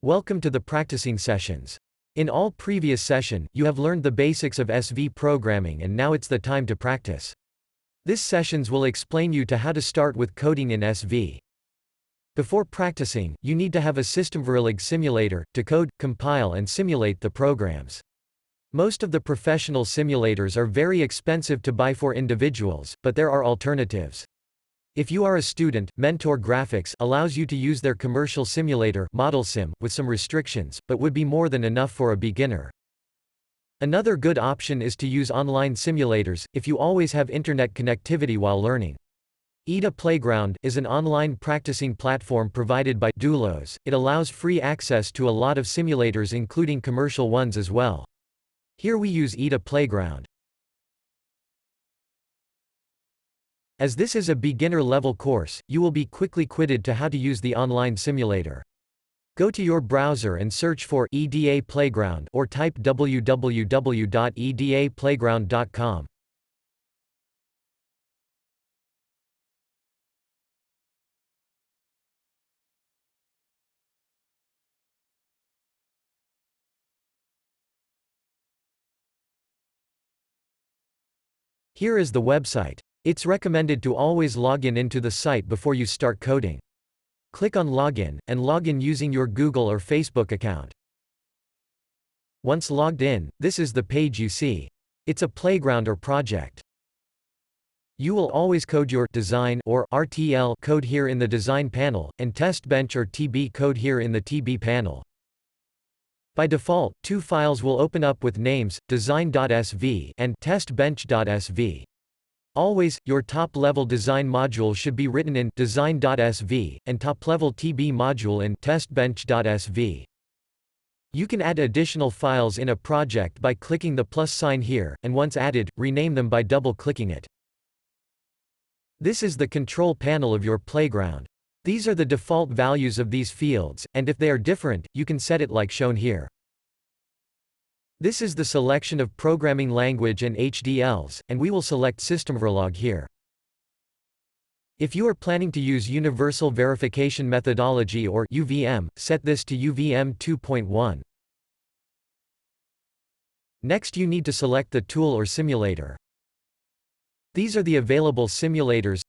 Welcome to the practicing sessions. In all previous session, you have learned the basics of SV programming and now it's the time to practice. This sessions will explain you to how to start with coding in SV. Before practicing, you need to have a Systemverilog simulator, to code, compile and simulate the programs. Most of the professional simulators are very expensive to buy for individuals, but there are alternatives. If you are a student, Mentor Graphics allows you to use their commercial simulator ModelSim, with some restrictions, but would be more than enough for a beginner. Another good option is to use online simulators, if you always have internet connectivity while learning. EDA Playground is an online practicing platform provided by Doulos. It allows free access to a lot of simulators including commercial ones as well. Here we use EDA Playground. As this is a beginner-level course, you will be quickly quitted to how to use the online simulator. Go to your browser and search for EDA Playground or type www.edaplayground.com. Here is the website. It's recommended to always log in into the site before you start coding. Click on Login, and log in using your Google or Facebook account. Once logged in, this is the page you see. It's a playground or project. You will always code your design or RTL code here in the Design panel, and test bench or TB code here in the TB panel. By default, two files will open up with names, design.sv and testbench.sv. Always, your top-level design module should be written in design.sv, and top-level TB module in testbench.sv. You can add additional files in a project by clicking the plus sign here, and once added, rename them by double-clicking it. This is the control panel of your playground. These are the default values of these fields, and if they are different, you can set it like shown here. This is the selection of programming language and HDLs, and we will select Systemverilog here. If you are planning to use Universal Verification Methodology or UVM, set this to UVM 2.1. Next you need to select the tool or simulator. These are the available simulators,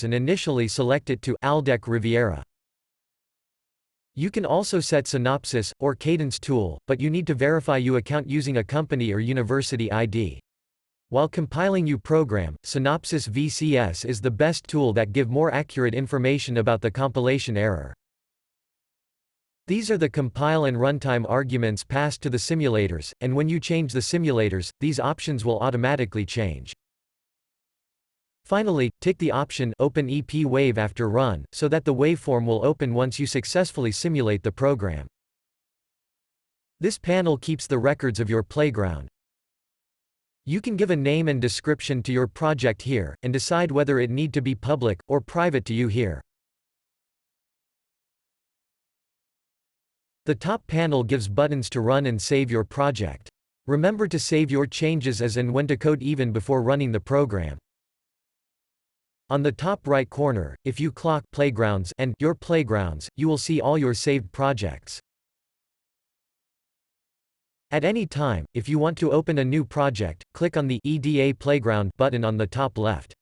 and initially select it to Aldec Riviera. You can also set Synopsys, or Cadence tool, but you need to verify you account using a company or university ID. While compiling you program, Synopsys VCS is the best tool that give more accurate information about the compilation error. These are the compile and runtime arguments passed to the simulators, and when you change the simulators, these options will automatically change. Finally, tick the option Open EP Wave after run, so that the waveform will open once you successfully simulate the program. This panel keeps the records of your playground. You can give a name and description to your project here, and decide whether it need to be public, or private to you here. The top panel gives buttons to run and save your project. Remember to save your changes as and when to code even before running the program. On the top right corner, if you clock Playgrounds and Your Playgrounds, you will see all your saved projects. At any time, if you want to open a new project, click on the EDA Playground button on the top left.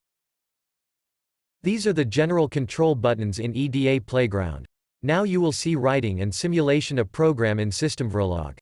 These are the general control buttons in EDA Playground. Now you will see writing and simulation a program in Systemverilog.